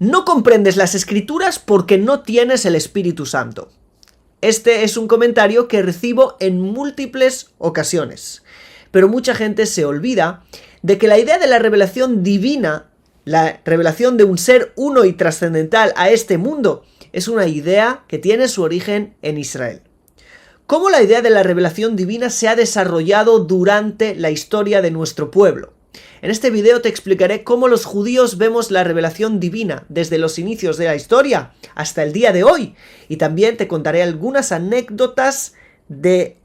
No comprendes las Escrituras porque no tienes el Espíritu Santo. Este es un comentario que recibo en múltiples ocasiones, pero mucha gente se olvida de que la idea de la revelación divina, la revelación de un ser uno y trascendental a este mundo, es una idea que tiene su origen en Israel. ¿Cómo la idea de la revelación divina se ha desarrollado durante la historia de nuestro pueblo? En este video te explicaré cómo los judíos vemos la revelación divina desde los inicios de la historia hasta el día de hoy, y también te contaré algunas anécdotas de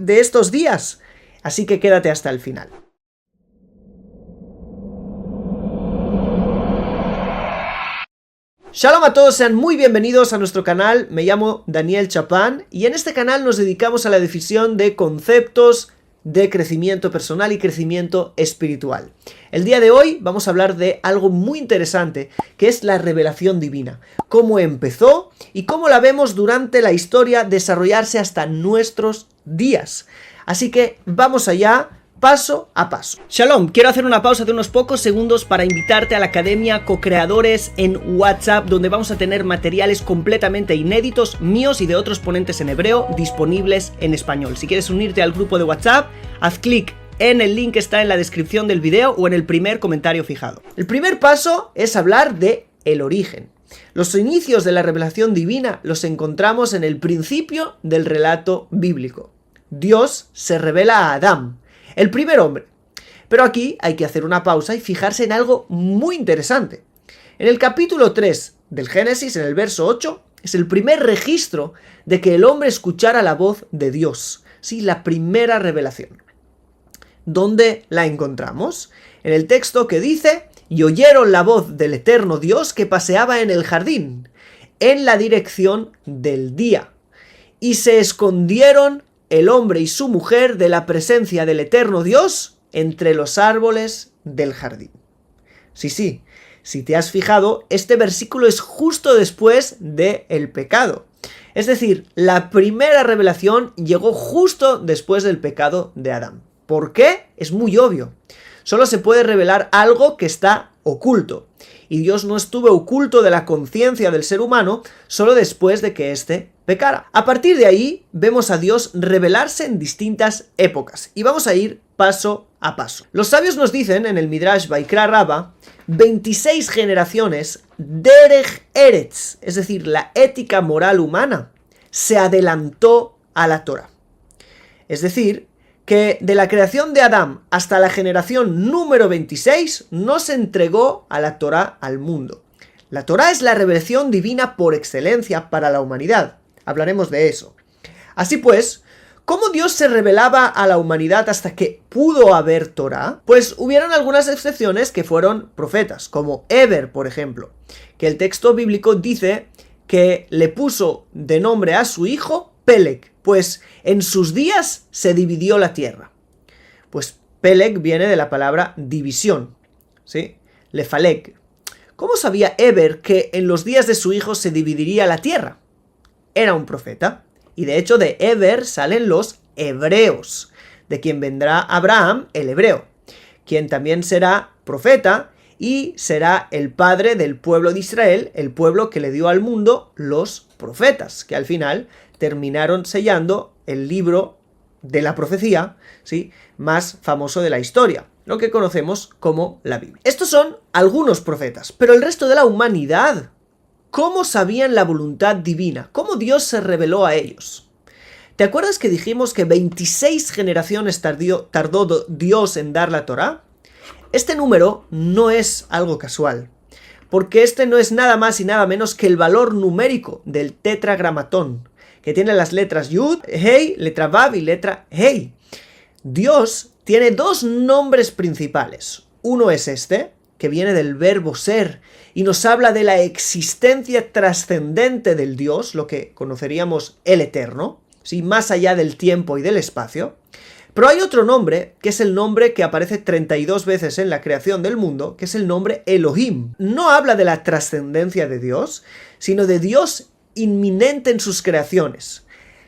estos días, así que quédate hasta el final. Shalom a todos, sean muy bienvenidos a nuestro canal. Me llamo Daniel Chapán y en este canal nos dedicamos a la difusión de conceptos de crecimiento personal y crecimiento espiritual. El día de hoy vamos a hablar de algo muy interesante, que es la revelación divina. Cómo empezó y cómo la vemos durante la historia desarrollarse hasta nuestros días. Así que vamos allá, paso a paso. Shalom, quiero hacer una pausa de unos pocos segundos para invitarte a la Academia Co-Creadores en WhatsApp, donde vamos a tener materiales completamente inéditos míos y de otros ponentes en hebreo disponibles en español. Si quieres unirte al grupo de WhatsApp, haz clic en el link que está en la descripción del video o en el primer comentario fijado. El primer paso es hablar de el origen. Los inicios de la revelación divina los encontramos en el principio del relato bíblico. Dios se revela a Adán, el primer hombre. Pero aquí hay que hacer una pausa y fijarse en algo muy interesante. En el capítulo 3 del Génesis, en el verso 8, es el primer registro de que el hombre escuchara la voz de Dios. Sí, la primera revelación. ¿Dónde la encontramos? En el texto que dice: y oyeron la voz del eterno Dios que paseaba en el jardín, en la dirección del día. Y se escondieron el hombre y su mujer de la presencia del eterno Dios entre los árboles del jardín. Sí, si te has fijado, este versículo es justo después del pecado. Es decir, la primera revelación llegó justo después del pecado de Adán. ¿Por qué? Es muy obvio. Solo se puede revelar algo que está oculto. Y Dios no estuvo oculto de la conciencia del ser humano solo después de que éste pecara. A partir de ahí, vemos a Dios revelarse en distintas épocas. Y vamos a ir paso a paso. Los sabios nos dicen en el Midrash Vaikra Rabba, 26 generaciones derech eretz, es decir, la ética moral humana, se adelantó a la Torah. Es decir, que de la creación de Adán hasta la generación número 26 no se entregó a la Torah al mundo. La Torah es la revelación divina por excelencia para la humanidad. Hablaremos de eso. Así pues, ¿cómo Dios se revelaba a la humanidad hasta que pudo haber Torah? Pues hubieron algunas excepciones que fueron profetas, como Eber, por ejemplo, que el texto bíblico dice que le puso de nombre a su hijo Peleg, pues en sus días se dividió la tierra. Pues Peleg viene de la palabra división, ¿sí? Lefalek. ¿Cómo sabía Eber que en los días de su hijo se dividiría la tierra? Era un profeta, y de hecho de Eber salen los hebreos, de quien vendrá Abraham, el hebreo, quien también será profeta y será el padre del pueblo de Israel, el pueblo que le dio al mundo los profetas, que al final terminaron sellando el libro de la profecía, ¿sí?, más famoso de la historia, lo que conocemos como la Biblia. Estos son algunos profetas, pero el resto de la humanidad, ¿cómo sabían la voluntad divina? ¿Cómo Dios se reveló a ellos? ¿Te acuerdas que dijimos que 26 generaciones tardó Dios en dar la Torá? Este número no es algo casual, porque este no es nada más y nada menos que el valor numérico del tetragramatón, que tiene las letras Yud, Hei, letra Vav y letra Hei. Dios tiene dos nombres principales. Uno es este, que viene del verbo ser, y nos habla de la existencia trascendente del Dios, lo que conoceríamos el Eterno, ¿sí?, más allá del tiempo y del espacio. Pero hay otro nombre, que es el nombre que aparece 32 veces en la creación del mundo, que es el nombre Elohim. No habla de la trascendencia de Dios, sino de Dios inminente en sus creaciones,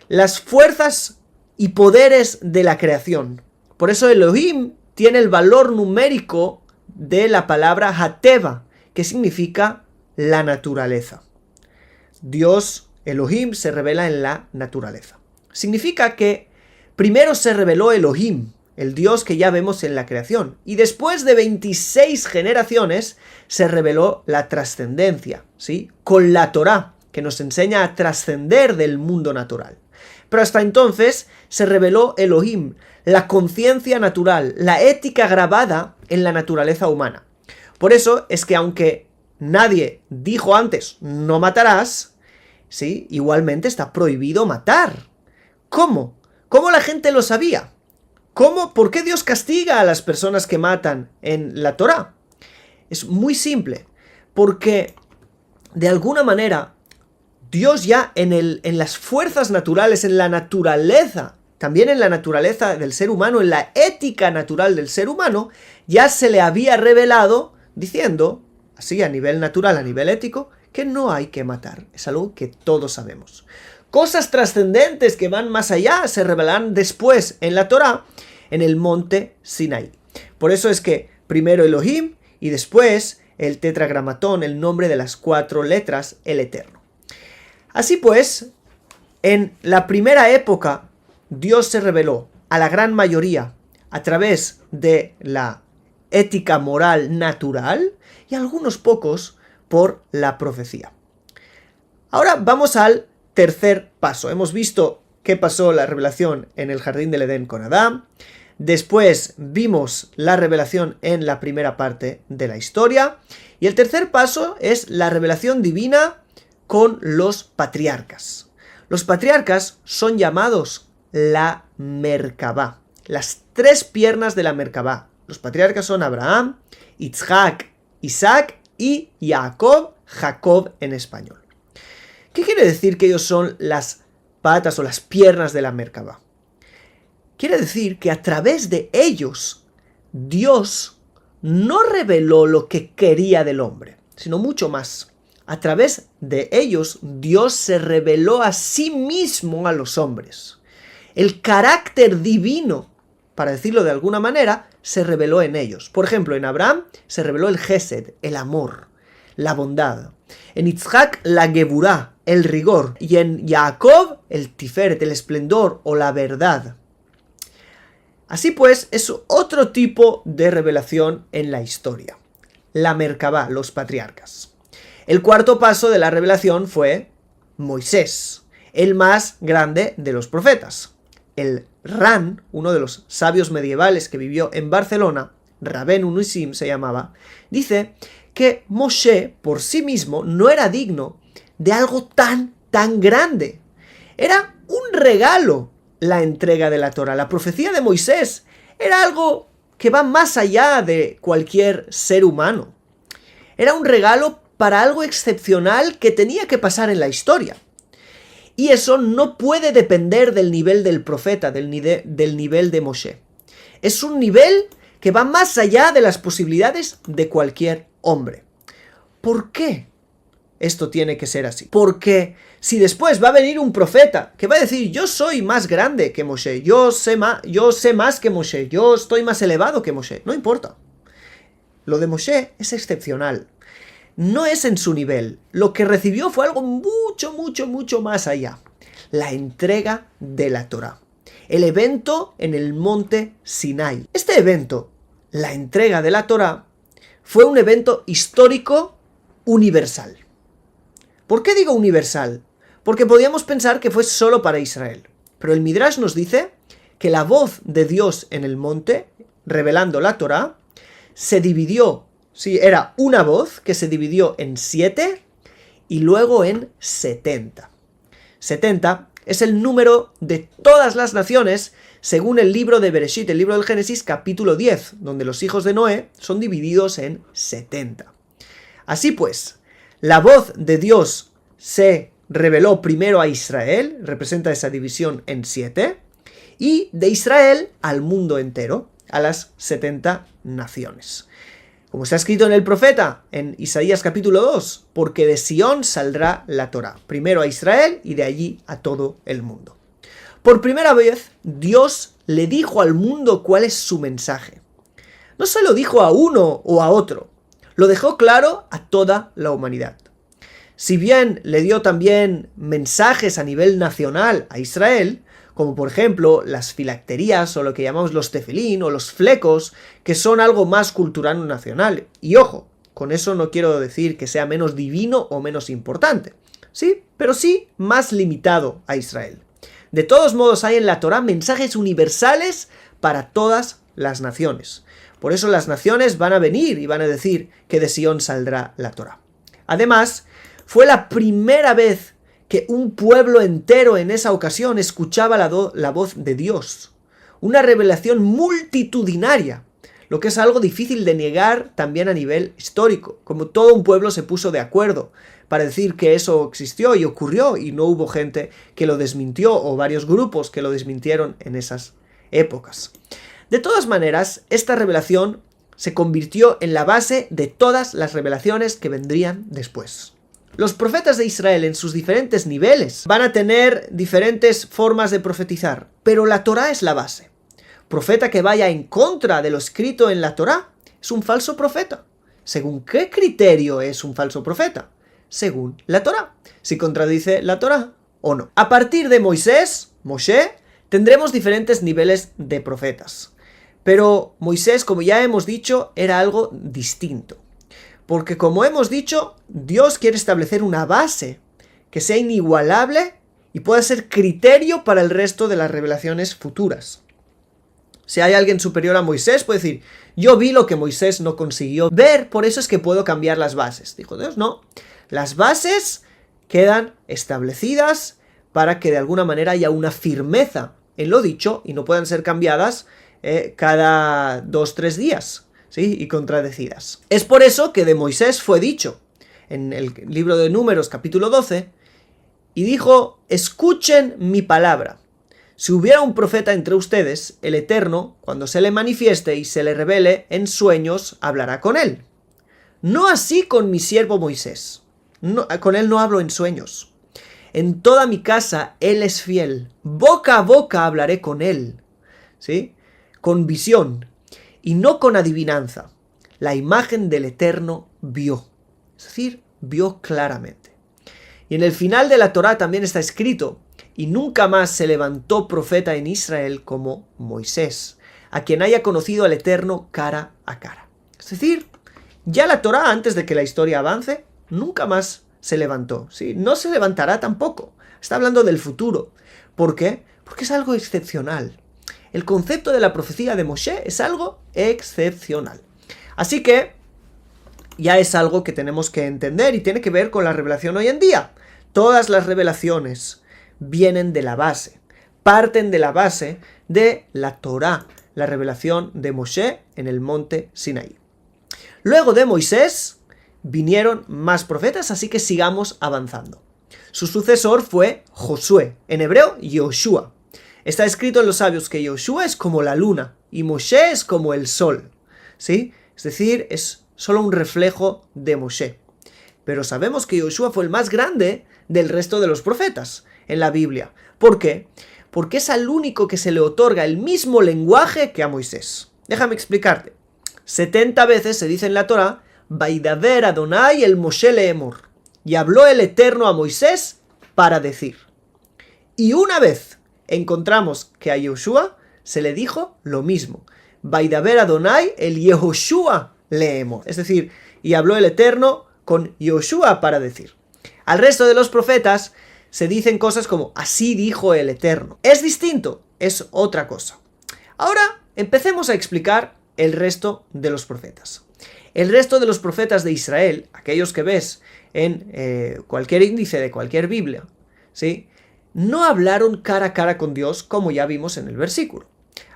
las fuerzas y poderes de la creación. Por eso Elohim tiene el valor numérico de la palabra Hateva, que significa la naturaleza. Dios, Elohim, se revela en la naturaleza. Significa que primero se reveló Elohim, el Dios que ya vemos en la creación, y después de 26 generaciones se reveló la trascendencia, ¿sí? Con la Torá, que nos enseña a trascender del mundo natural. Pero hasta entonces se reveló Elohim, la conciencia natural, la ética grabada en la naturaleza humana. Por eso es que aunque nadie dijo antes, no matarás, ¿sí? Igualmente está prohibido matar. ¿Cómo? ¿Cómo la gente lo sabía? ¿Cómo? ¿Por qué Dios castiga a las personas que matan en la Torá? Es muy simple, porque de alguna manera Dios ya en las fuerzas naturales, en la naturaleza, también en la naturaleza del ser humano, en la ética natural del ser humano, ya se le había revelado diciendo, así a nivel natural, a nivel ético, que no hay que matar. Es algo que todos sabemos. Cosas trascendentes que van más allá se revelarán después en la Torá, en el monte Sinaí. Por eso es que primero Elohim y después el tetragramatón, el nombre de las 4 letras, el Eterno. Así pues, en la primera época, Dios se reveló a la gran mayoría a través de la ética moral natural y a algunos pocos por la profecía. Ahora vamos al tercer paso. Hemos visto qué pasó la revelación en el jardín del Edén con Adán. Después vimos la revelación en la primera parte de la historia. Y el tercer paso es la revelación divina con los patriarcas. Los patriarcas son llamados la Merkabá, las 3 piernas de la Merkabá. Los patriarcas son Abraham, Isaac y Jacob, Jacob en español. ¿Qué quiere decir que ellos son las patas o las piernas de la Merkabá? Quiere decir que a través de ellos Dios no reveló lo que quería del hombre, sino mucho más. A través de ellos, Dios se reveló a sí mismo a los hombres. El carácter divino, para decirlo de alguna manera, se reveló en ellos. Por ejemplo, en Abraham se reveló el Gesed, el amor, la bondad. En Isaac, la Geburá, el rigor. Y en Jacob, el Tiferet, el esplendor o la verdad. Así pues, es otro tipo de revelación en la historia. La Merkabá, los patriarcas. El cuarto paso de la revelación fue Moisés, el más grande de los profetas. El Ran, uno de los sabios medievales que vivió en Barcelona, Rabenu Nissim se llamaba, dice que Moshe por sí mismo no era digno de algo tan grande. Era un regalo la entrega de la Torá. La profecía de Moisés era algo que va más allá de cualquier ser humano. Era un regalo para algo excepcional que tenía que pasar en la historia. Y eso no puede depender del nivel del profeta, del nivel de Moshe. Es un nivel que va más allá de las posibilidades de cualquier hombre. ¿Por qué esto tiene que ser así? Porque si después va a venir un profeta que va a decir, yo soy más grande que Moshe, yo sé más que Moshe, yo estoy más elevado que Moshe, no importa. Lo de Moshe es excepcional. No es en su nivel. Lo que recibió fue algo mucho más allá. La entrega de la Torá. El evento en el monte Sinai. Este evento, la entrega de la Torá, fue un evento histórico universal. ¿Por qué digo universal? Porque podíamos pensar que fue solo para Israel. Pero el Midrash nos dice que la voz de Dios en el monte, revelando la Torá, se dividió. Sí, era una voz que se dividió en 7 y luego en 70. 70 es el número de todas las naciones según el libro de Bereshit, el libro del Génesis, capítulo 10, donde los hijos de Noé son divididos en 70. Así pues, la voz de Dios se reveló primero a Israel, representa esa división en 7, y de Israel al mundo entero, a las 70 naciones. Como está escrito en el profeta, en Isaías capítulo 2, porque de Sión saldrá la Torá, primero a Israel y de allí a todo el mundo. Por primera vez, Dios le dijo al mundo cuál es su mensaje. No se lo dijo a uno o a otro, lo dejó claro a toda la humanidad. Si bien le dio también mensajes a nivel nacional a Israel, como por ejemplo las filacterías o lo que llamamos los tefilín o los flecos, que son algo más cultural o nacional. Y ojo, con eso no quiero decir que sea menos divino o menos importante, ¿sí? Pero sí más limitado a Israel. De todos modos hay en la Torá mensajes universales para todas las naciones. Por eso las naciones van a venir y van a decir que de Sion saldrá la Torá. Además, fue la primera vez que un pueblo entero en esa ocasión escuchaba la voz de Dios. Una revelación multitudinaria, lo que es algo difícil de negar también a nivel histórico, como todo un pueblo se puso de acuerdo para decir que eso existió y ocurrió y no hubo gente que lo desmintió o varios grupos que lo desmintieron en esas épocas. De todas maneras, esta revelación se convirtió en la base de todas las revelaciones que vendrían después. Los profetas de Israel en sus diferentes niveles van a tener diferentes formas de profetizar, pero la Torá es la base. Profeta que vaya en contra de lo escrito en la Torá es un falso profeta. ¿Según qué criterio es un falso profeta? Según la Torá. Si contradice la Torá o no. A partir de Moisés, Moshe, tendremos diferentes niveles de profetas. Pero Moisés, como ya hemos dicho, era algo distinto. Porque como hemos dicho, Dios quiere establecer una base que sea inigualable y pueda ser criterio para el resto de las revelaciones futuras. Si hay alguien superior a Moisés, puede decir, yo vi lo que Moisés no consiguió ver, por eso es que puedo cambiar las bases. Dijo Dios, no. Las bases quedan establecidas para que de alguna manera haya una firmeza en lo dicho y no puedan ser cambiadas cada 2-3 días. ¿Sí? Y contradecidas. Es por eso que de Moisés fue dicho en el libro de Números capítulo 12 y dijo, escuchen mi palabra. Si hubiera un profeta entre ustedes, el Eterno, cuando se le manifieste y se le revele en sueños, hablará con él. No así con mi siervo Moisés. No, con él no hablo en sueños. En toda mi casa él es fiel. Boca a boca hablaré con él. ¿Sí? Con visión. Y no con adivinanza. La imagen del Eterno vio. Es decir, vio claramente. Y en el final de la Torá también está escrito, y nunca más se levantó profeta en Israel como Moisés, a quien haya conocido al Eterno cara a cara. Es decir, ya la Torá, antes de que la historia avance, nunca más se levantó. ¿Sí? No se levantará tampoco. Está hablando del futuro. ¿Por qué? Porque es algo excepcional. El concepto de la profecía de Moshe es algo excepcional. Así que ya es algo que tenemos que entender y tiene que ver con la revelación hoy en día. Todas las revelaciones vienen de la base, parten de la base de la Torá, la revelación de Moshe en el monte Sinaí. Luego de Moisés vinieron más profetas, así que sigamos avanzando. Su sucesor fue Josué, en hebreo Yoshua. Está escrito en los sabios que Yoshua es como la luna y Moshe es como el sol, ¿sí? Es decir, es solo un reflejo de Moshe. Pero sabemos que Yoshua fue el más grande del resto de los profetas en la Biblia. ¿Por qué? Porque es al único que se le otorga el mismo lenguaje que a Moisés. Déjame explicarte. 70 veces se dice en la Torá, Vaidaber Adonai el Moshe leemor. Y habló el Eterno a Moisés para decir. Y una vez encontramos que a Yoshua se le dijo lo mismo. Vaidaber Adonai el Yehoshua leemor. Es decir, y habló el Eterno con Yoshua para decir. Al resto de los profetas se dicen cosas como así dijo el Eterno. Es distinto, es otra cosa. Ahora empecemos a explicar el resto de los profetas. El resto de los profetas de Israel, aquellos que ves en cualquier índice de cualquier Biblia, ¿sí?, no hablaron cara a cara con Dios como ya vimos en el versículo.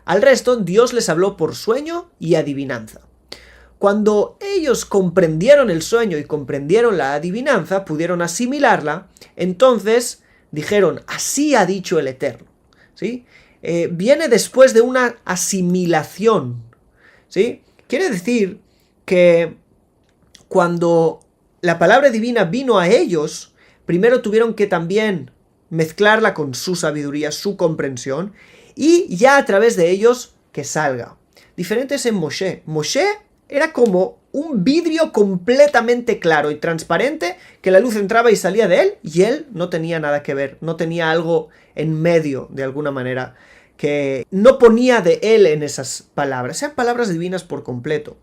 Al resto, Dios les habló por sueño y adivinanza. Cuando ellos comprendieron el sueño y comprendieron la adivinanza, pudieron asimilarla, entonces dijeron, así ha dicho el Eterno. ¿Sí? Viene después de una asimilación. ¿Sí? Quiere decir que cuando la palabra divina vino a ellos, primero tuvieron que también mezclarla con su sabiduría, su comprensión, y ya a través de ellos que salga. Diferentes en Moshe. Moshe era como un vidrio completamente claro y transparente, que la luz entraba y salía de él, y él no tenía nada que ver, no tenía algo en medio, de alguna manera, que no ponía de él en esas palabras, sean palabras divinas por completo.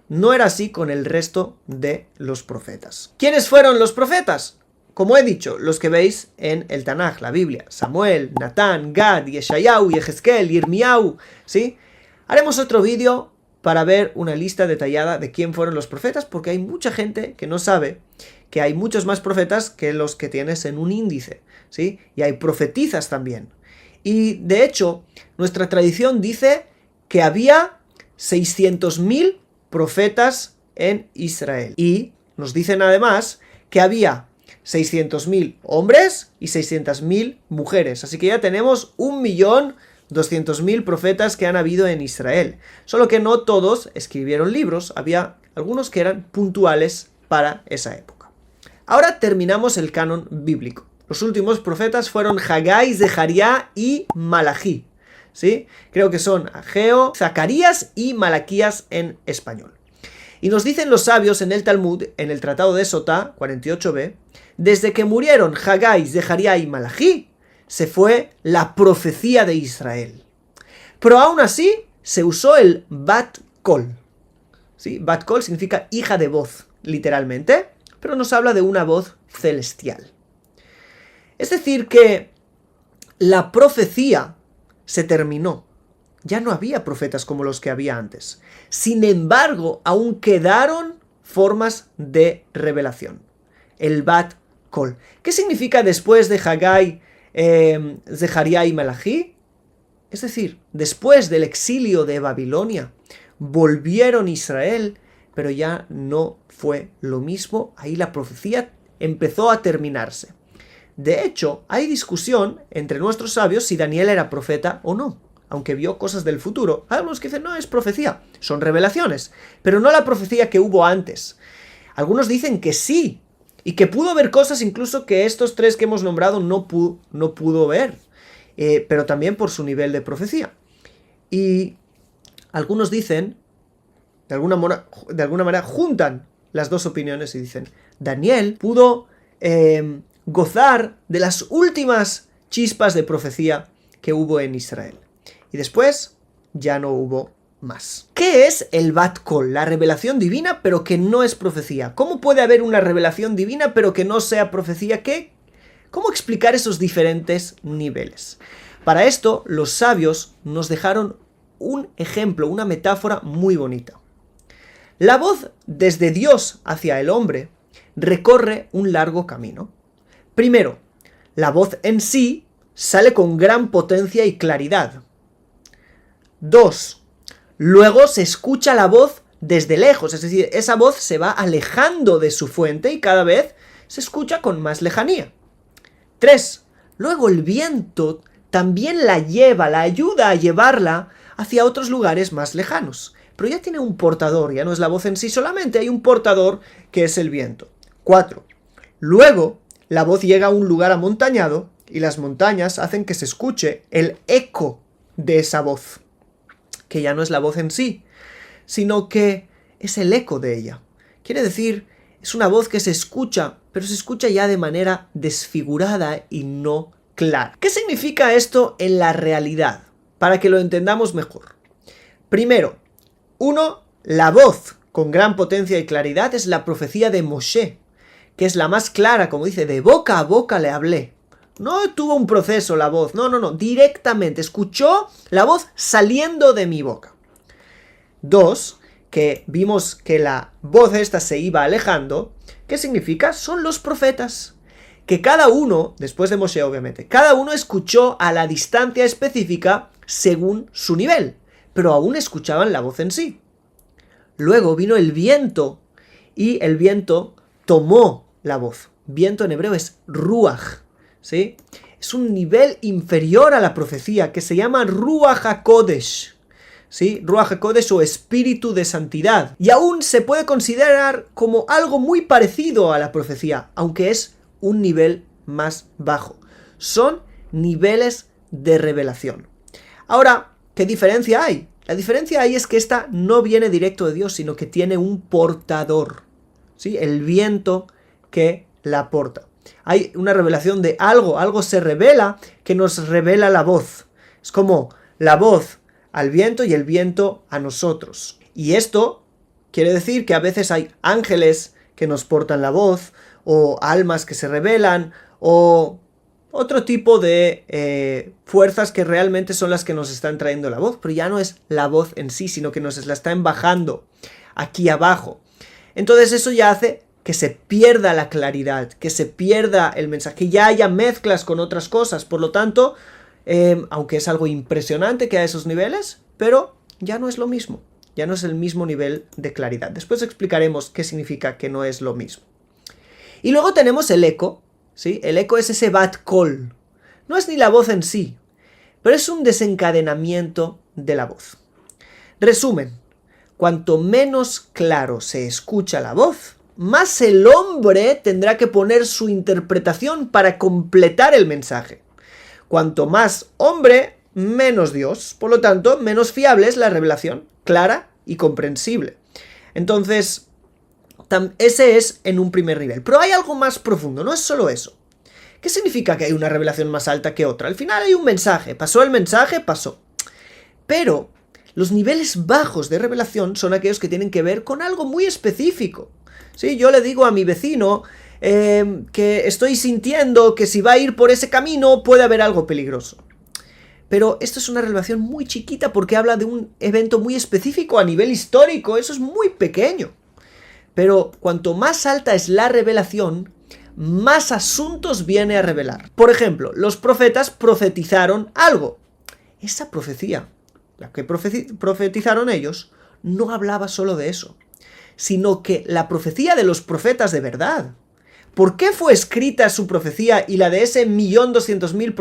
No era así con el resto de los profetas. ¿Quiénes fueron los profetas? Como he dicho, los que veis en el Tanaj, la Biblia: Samuel, Natán, Gad, Yeshayahu, Yehezkel, Yirmiyahu, ¿sí? Haremos otro vídeo para ver una lista detallada de quién fueron los profetas, porque hay mucha gente que no sabe que hay muchos más profetas que los que tienes en un índice, ¿sí? Y hay profetizas también. Y de hecho, nuestra tradición dice que había 600.000 profetas en Israel. Y nos dicen además que había 600.000 hombres y 600.000 mujeres. Así que ya tenemos 1.200.000 profetas que han habido en Israel. Solo que no todos escribieron libros, había algunos que eran puntuales para esa época. Ahora terminamos el canon bíblico. Los últimos profetas fueron Hagai, Zeharia y Malají, ¿sí? Creo que son Ageo, Zacarías y Malaquías en español. Y nos dicen los sabios en el Talmud, en el Tratado de Sotá, 48b, desde que murieron Hagai, Zeharia y Malají, se fue la profecía de Israel. Pero aún así, se usó el Bat Kol, ¿sí? Bat Kol significa hija de voz, literalmente, pero nos habla de una voz celestial. Es decir, que la profecía se terminó. Ya no había profetas como los que había antes. Sin embargo, aún quedaron formas de revelación. El Bat Kol. ¿Qué significa después de Hagai, Zeharia y Malají? Es decir, después del exilio de Babilonia, volvieron a Israel, pero ya no fue lo mismo. Ahí la profecía empezó a terminarse. De hecho, hay discusión entre nuestros sabios si Daniel era profeta o no, aunque vio cosas del futuro. Hay algunos que dicen, no, es profecía, son revelaciones, pero no la profecía que hubo antes. Algunos dicen que sí, y que pudo ver cosas incluso que estos tres que hemos nombrado no pudo ver, pero también por su nivel de profecía. Y algunos dicen, de alguna manera juntan las dos opiniones y dicen, Daniel pudo gozar de las últimas chispas de profecía que hubo en Israel. Y después ya no hubo más. ¿Qué es el Bat Kol? La revelación divina pero que no es profecía. ¿Cómo puede haber una revelación divina pero que no sea profecía? ¿Cómo explicar esos diferentes niveles? Para esto, los sabios nos dejaron un ejemplo, una metáfora muy bonita. La voz desde Dios hacia el hombre recorre un largo camino. Primero, la voz en sí sale con gran potencia y claridad. 2. Luego se escucha la voz desde lejos, es decir, esa voz se va alejando de su fuente y cada vez se escucha con más lejanía. 3. Luego el viento también la lleva, la ayuda a llevarla hacia otros lugares más lejanos. Pero ya tiene un portador, ya no es la voz en sí solamente, hay un portador que es el viento. 4. Luego la voz llega a un lugar amontañado y las montañas hacen que se escuche el eco de esa voz, que ya no es la voz en sí, sino que es el eco de ella. Quiere decir, es una voz que se escucha, pero se escucha ya de manera desfigurada y no clara. ¿Qué significa esto en la realidad? Para que lo entendamos mejor. Primero, 1. La voz con gran potencia y claridad es la profecía de Moshe, que es la más clara, como dice, de boca a boca le hablé. No tuvo un proceso la voz, no, directamente escuchó la voz saliendo de mi boca. 2, que vimos que la voz esta se iba alejando. ¿Qué significa? Son los profetas, que cada uno, después de Moshe obviamente, cada uno escuchó a la distancia específica según su nivel, pero aún escuchaban la voz en sí. Luego vino el viento, y el viento tomó la voz. Viento en hebreo es ruach, ¿sí? Es un nivel inferior a la profecía que se llama Ruach HaKodesh, ¿sí? Ruach HaKodesh o espíritu de santidad. Y aún se puede considerar como algo muy parecido a la profecía, aunque es un nivel más bajo. Son niveles de revelación. Ahora, ¿qué diferencia hay La diferencia ahí es que esta no viene directo de Dios, sino que tiene un portador, ¿sí? El viento que la porta. Hay una revelación de algo, algo se revela que nos revela la voz. Es como la voz al viento y el viento a nosotros. Y esto quiere decir que a veces hay ángeles que nos portan la voz, o almas que se revelan, o otro tipo de fuerzas que realmente son las que nos están trayendo la voz, pero ya no es la voz en sí, sino que nos la están bajando aquí abajo. Entonces eso ya hace que se pierda la claridad, que se pierda el mensaje, que ya haya mezclas con otras cosas. Por lo tanto, aunque es algo impresionante que a esos niveles, pero ya no es lo mismo, ya no es el mismo nivel de claridad. Después explicaremos qué significa que no es lo mismo. Y luego tenemos el eco, ¿sí? El eco es ese bat kol. No es ni la voz en sí, pero es un desencadenamiento de la voz. Resumen, cuanto menos claro se escucha la voz, más el hombre tendrá que poner su interpretación para completar el mensaje. Cuanto más hombre, menos Dios. Por lo tanto, menos fiable es la revelación, clara y comprensible. Entonces, ese es en un primer nivel. Pero hay algo más profundo, no es solo eso. ¿Qué significa que hay una revelación más alta que otra? Al final hay un mensaje. ¿Pasó el mensaje? Pasó. Pero los niveles bajos de revelación son aquellos que tienen que ver con algo muy específico. ¿Sí? Yo le digo a mi vecino que estoy sintiendo que si va a ir por ese camino puede haber algo peligroso. Pero esto es una revelación muy chiquita porque habla de un evento muy específico a nivel histórico. Eso es muy pequeño. Pero cuanto más alta es la revelación, más asuntos viene a revelar. Por ejemplo, los profetas profetizaron algo. Esa profecía, la que profetizaron ellos, no hablaba solo de eso, sino que la profecía de los profetas de verdad. ¿Por qué fue escrita su profecía y la de ese 1.200.000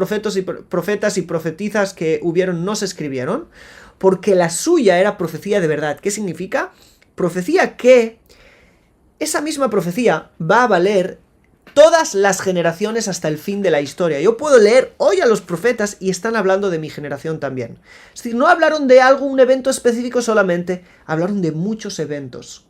profetas y profetizas que hubieron no se escribieron? Porque la suya era profecía de verdad. ¿Qué significa? Profecía que esa misma profecía va a valer todas las generaciones hasta el fin de la historia. Yo puedo leer hoy a los profetas y están hablando de mi generación también. Es decir, no hablaron de un evento específico solamente, hablaron de muchos eventos.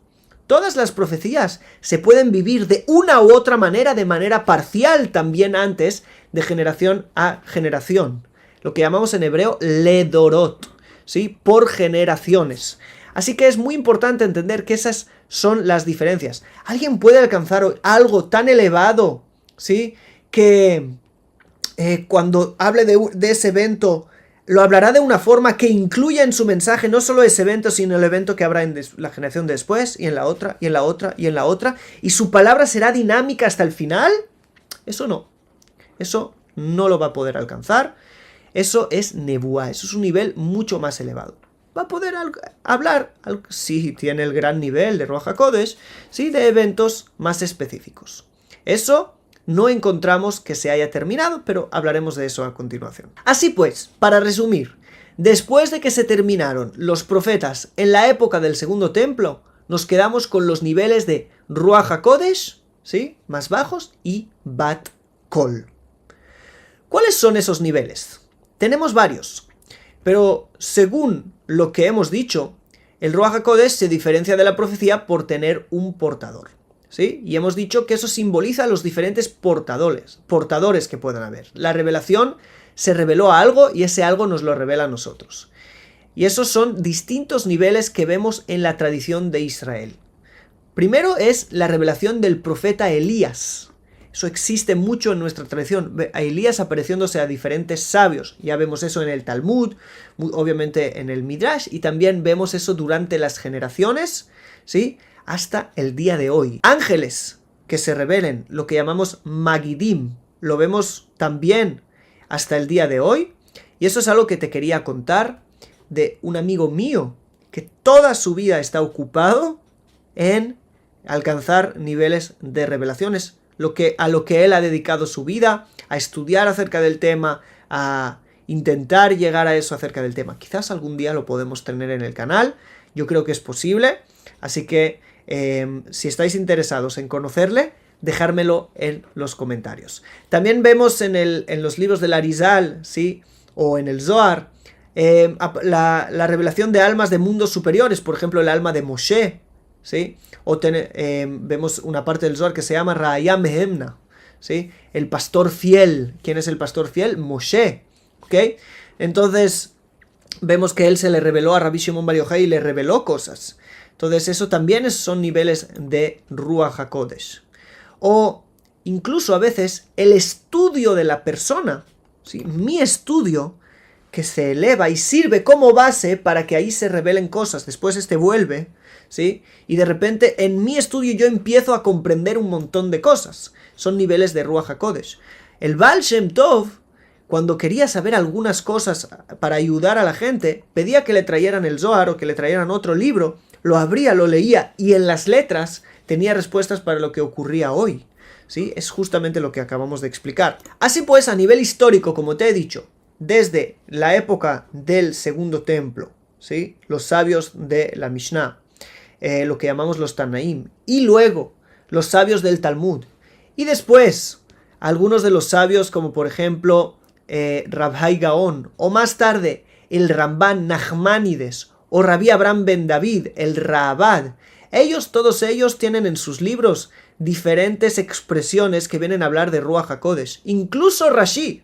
Todas las profecías se pueden vivir de una u otra manera, de manera parcial también antes, de generación a generación. Lo que llamamos en hebreo ledorot, ¿sí? Por generaciones. Así que es muy importante entender que esas son las diferencias. Alguien puede alcanzar algo tan elevado, ¿sí? Que cuando hable de ese evento, lo hablará de una forma que incluya en su mensaje no solo ese evento, sino el evento que habrá en la generación después, y en la otra, y en la otra, y en la otra, y su palabra será dinámica hasta el final. Eso no lo va a poder alcanzar. Eso es nebuá, eso es un nivel mucho más elevado. Va a poder hablar, sí, tiene el gran nivel de Ruach HaKodesh, sí, de eventos más específicos. Eso no encontramos que se haya terminado, pero hablaremos de eso a continuación. Así pues, para resumir, después de que se terminaron los profetas en la época del segundo templo, nos quedamos con los niveles de Ruach HaKodesh, ¿sí?, más bajos, y Bat Kol. ¿Cuáles son esos niveles? Tenemos varios, pero según lo que hemos dicho, el Ruach HaKodesh se diferencia de la profecía por tener un portador, ¿sí? Y hemos dicho que eso simboliza los diferentes portadores que puedan haber. La revelación se reveló a algo y ese algo nos lo revela a nosotros. Y esos son distintos niveles que vemos en la tradición de Israel. Primero es la revelación del profeta Elías. Eso existe mucho en nuestra tradición, a Elías apareciéndose a diferentes sabios. Ya vemos eso en el Talmud, obviamente en el Midrash, y también vemos eso durante las generaciones, ¿sí?, hasta el día de hoy. Ángeles que se revelen, lo que llamamos Magidim, lo vemos también hasta el día de hoy. Y eso es algo que te quería contar de un amigo mío que toda su vida está ocupado en alcanzar niveles de revelaciones, a lo que él ha dedicado su vida, a estudiar acerca del tema, a intentar llegar a eso acerca del tema. Quizás algún día lo podemos tener en el canal, yo creo que es posible, así que si estáis interesados en conocerle, dejármelo en los comentarios. También vemos en los libros del Arizal, ¿sí?, o en el Zohar, La revelación de almas de mundos superiores, por ejemplo el alma de Moshe, ¿sí? O vemos una parte del Zohar que se llama Ra'aya Mehemna, ¿sí? El pastor fiel. ¿Quién es el pastor fiel? Moshe, ¿ok? Entonces vemos que él se le reveló a Rabbi Shimon Bar Yochai y le reveló cosas. Entonces eso también son niveles de Ruach HaKodesh. O incluso a veces el estudio de la persona, ¿sí? Mi estudio, que se eleva y sirve como base para que ahí se revelen cosas. Después vuelve, ¿sí? Y de repente en mi estudio yo empiezo a comprender un montón de cosas. Son niveles de Ruach HaKodesh. El Baal Shem Tov, cuando quería saber algunas cosas para ayudar a la gente, pedía que le trajeran el Zohar o que le trajeran otro libro, lo abría, lo leía y en las letras tenía respuestas para lo que ocurría hoy, ¿sí? Es justamente lo que acabamos de explicar. Así pues, a nivel histórico, como te he dicho, desde la época del Segundo Templo, ¿sí? Los sabios de la Mishnah, lo que llamamos los Tanaim, y luego los sabios del Talmud, y después algunos de los sabios como por ejemplo Rabbi Gaon, o más tarde el Ramban Nachmanides, o Rabbi Abraham ben David, el Raabad. Todos ellos tienen en sus libros diferentes expresiones que vienen a hablar de Ruach HaKodesh. Incluso Rashi,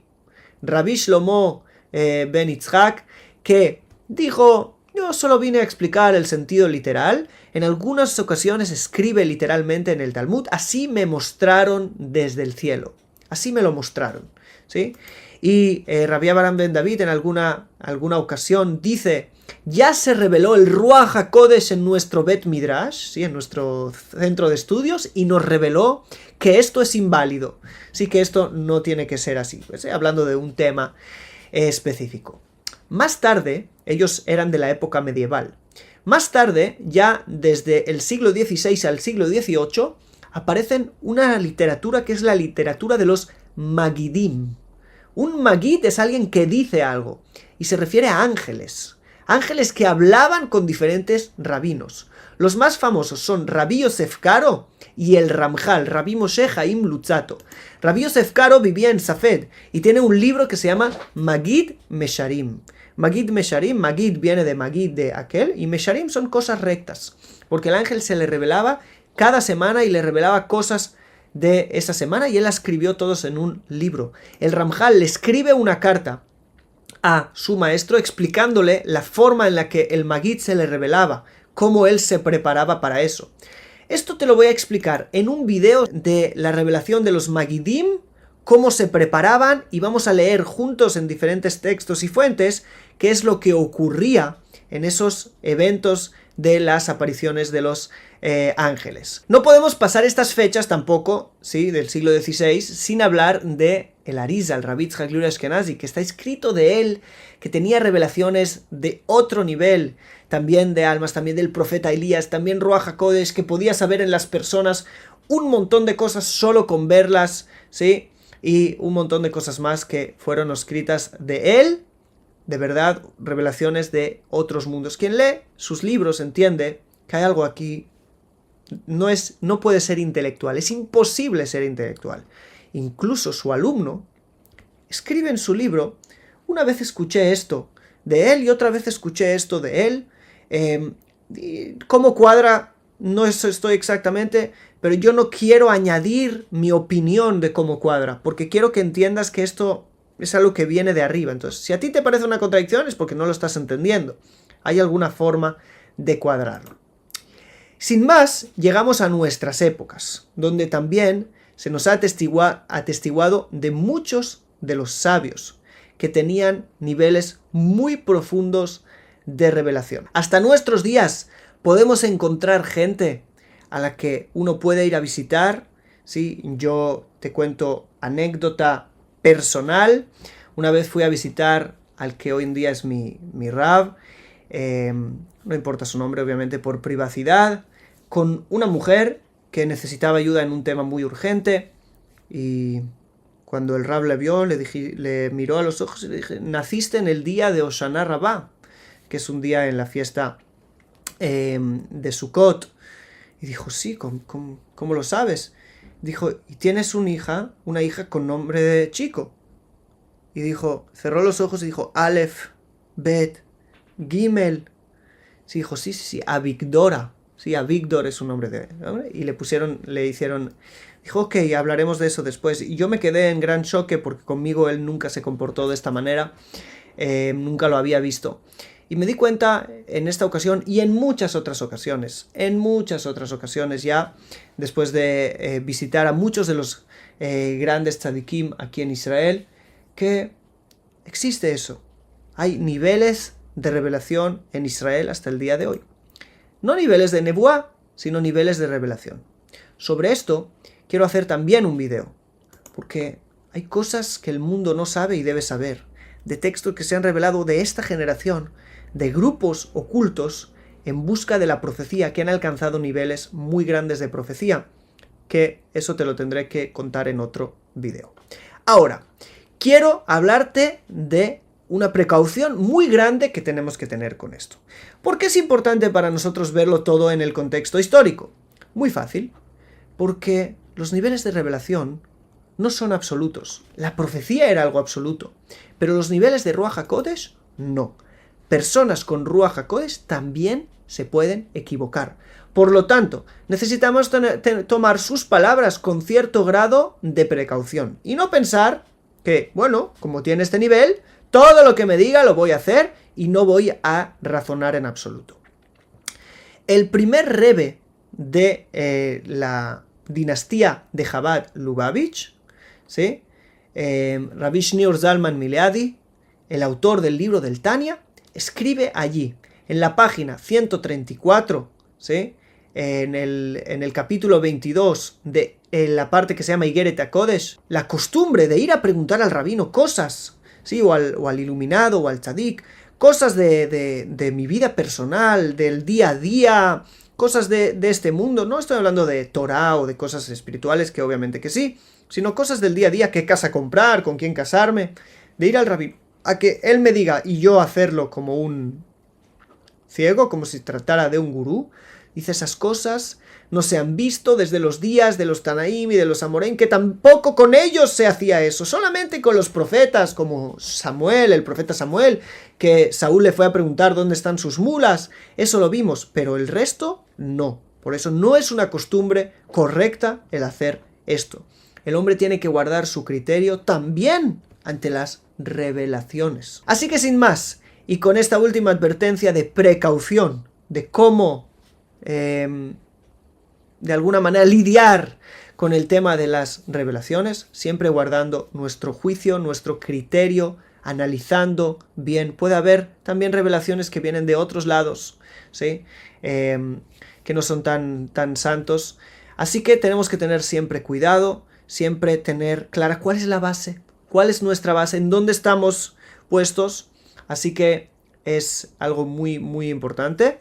Rabbi Shlomo ben Yitzhak, que dijo: yo solo vine a explicar el sentido literal. En algunas ocasiones escribe literalmente en el Talmud: así me mostraron desde el cielo. Así me lo mostraron, ¿sí? Y Rabbi Abraham ben David en alguna ocasión dice: ya se reveló el Ruach HaKodesh en nuestro Bet Midrash, ¿sí? En nuestro centro de estudios, y nos reveló que esto es inválido, sí, que esto no tiene que ser así, pues, hablando de un tema específico. Más tarde, ellos eran de la época medieval. Más tarde, ya desde el siglo XVI al siglo XVIII, aparecen una literatura que es la literatura de los Magidim. Un Magid es alguien que dice algo, y se refiere a ángeles. Ángeles que hablaban con diferentes rabinos. Los más famosos son Rabbi Yosef Karo y el Ramjal, Rabbi Moshe Haim Luzzatto. Rabbi Yosef Karo vivía en Safed y tiene un libro que se llama Magid Mesharim. Magid Mesharim, Magid viene de Magid de aquel, y Mesharim son cosas rectas, porque el ángel se le revelaba cada semana y le revelaba cosas de esa semana y él escribió todos en un libro. El Ramjal le escribe una carta a su maestro explicándole la forma en la que el Magid se le revelaba, cómo él se preparaba para eso. Esto te lo voy a explicar en un video de la revelación de los Magidim, cómo se preparaban, y vamos a leer juntos en diferentes textos y fuentes qué es lo que ocurría en esos eventos de las apariciones de los ángeles. No podemos pasar estas fechas tampoco, ¿sí?, del siglo XVI sin hablar de el Arizal, el Rabbi Yitzhak Luria Ashkenazi, que está escrito de él, que tenía revelaciones de otro nivel, también de almas, también del profeta Elías, también Ruach HaKodesh, que podía saber en las personas un montón de cosas solo con verlas, ¿sí?, y un montón de cosas más que fueron escritas de él, de verdad, revelaciones de otros mundos. Quien lee sus libros entiende que hay algo aquí, no puede ser intelectual, es imposible ser intelectual. Incluso su alumno escribe en su libro: una vez escuché esto de él y otra vez escuché esto de él, ¿cómo cuadra? No estoy exactamente, pero yo no quiero añadir mi opinión de cómo cuadra, porque quiero que entiendas que esto es algo que viene de arriba. Entonces, si a ti te parece una contradicción es porque no lo estás entendiendo. Hay alguna forma de cuadrarlo. Sin más, llegamos a nuestras épocas, donde también se nos ha atestiguado de muchos de los sabios que tenían niveles muy profundos de revelación. Hasta nuestros días podemos encontrar gente a la que uno puede ir a visitar, ¿sí? Yo te cuento anécdota personal. Una vez fui a visitar al que hoy en día es mi Rav, no importa su nombre obviamente por privacidad, con una mujer que necesitaba ayuda en un tema muy urgente, y cuando el Rav le vio, le miró a los ojos y le dije: naciste en el día de Hoshana Rabbah, que es un día en la fiesta de Sukkot. Y dijo: sí, ¿cómo lo sabes? Dijo: y tienes una hija con nombre de chico. Y dijo, cerró los ojos y dijo: Aleph, Bet, Gimel. Sí, dijo, sí, Avigdora. Sí, Avigdor es un nombre de... ¿nombre? Y dijo, ok, hablaremos de eso después. Y yo me quedé en gran choque porque conmigo él nunca se comportó de esta manera. Nunca lo había visto. Y me di cuenta en esta ocasión y en muchas otras ocasiones ya, después de visitar a muchos de los grandes tzadikim aquí en Israel, que existe eso. Hay niveles de revelación en Israel hasta el día de hoy. No niveles de nebuá, sino niveles de revelación. Sobre esto quiero hacer también un video, porque hay cosas que el mundo no sabe y debe saber, de textos que se han revelado de esta generación, de grupos ocultos en busca de la profecía, que han alcanzado niveles muy grandes de profecía, que eso te lo tendré que contar en otro video. Ahora, quiero hablarte de una precaución muy grande que tenemos que tener con esto. ¿Por qué es importante para nosotros verlo todo en el contexto histórico? Muy fácil, porque los niveles de revelación no son absolutos. La profecía era algo absoluto, pero los niveles de Ruach HaKodesh no. Personas con Ruach HaKodesh también se pueden equivocar. Por lo tanto, necesitamos tomar sus palabras con cierto grado de precaución y no pensar que, bueno, como tiene este nivel, todo lo que me diga lo voy a hacer y no voy a razonar en absoluto. El primer rebbe de la dinastía de Chabad Lubavitch, ¿sí? Rabbi Shneur Zalman Mileadi, el autor del libro del Tania, escribe allí, en la página 134, ¿sí? en el capítulo 22 de la parte que se llama Igeret HaKodesh, la costumbre de ir a preguntar al rabino cosas, ¿sí? o al iluminado o al tzadik, cosas de mi vida personal, del día a día, cosas de este mundo. No estoy hablando de Torah o de cosas espirituales, que obviamente que sí, sino cosas del día a día, qué casa comprar, con quién casarme, de ir al rabino a que él me diga y yo hacerlo como un ciego, como si tratara de un gurú. Dice, esas cosas no se han visto desde los días de los Tanaim y de los Amoreim, que tampoco con ellos se hacía eso, solamente con los profetas, como Samuel, el profeta Samuel, que Saúl le fue a preguntar dónde están sus mulas, eso lo vimos, pero el resto no. Por eso no es una costumbre correcta el hacer esto. El hombre tiene que guardar su criterio también ante las revelaciones. Así que sin más, y con esta última advertencia de precaución, de cómo de alguna manera lidiar con el tema de las revelaciones, siempre guardando nuestro juicio, nuestro criterio, analizando bien. Puede haber también revelaciones que vienen de otros lados, ¿sí? Que no son tan santos. Así que tenemos que tener siempre cuidado, siempre tener clara cuál es la base, cuál es nuestra base, en dónde estamos puestos. Así que es algo muy, muy importante.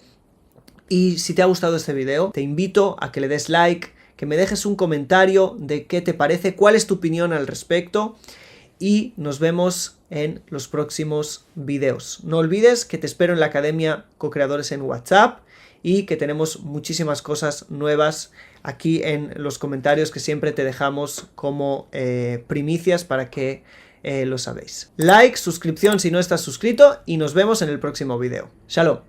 Y si te ha gustado este video, te invito a que le des like, que me dejes un comentario de qué te parece, cuál es tu opinión al respecto, y nos vemos en los próximos videos. No olvides que te espero en la Academia Co-Creadores en WhatsApp y que tenemos muchísimas cosas nuevas aquí en los comentarios que siempre te dejamos como primicias para que lo sabéis. Like, suscripción si no estás suscrito y nos vemos en el próximo video. Shalom.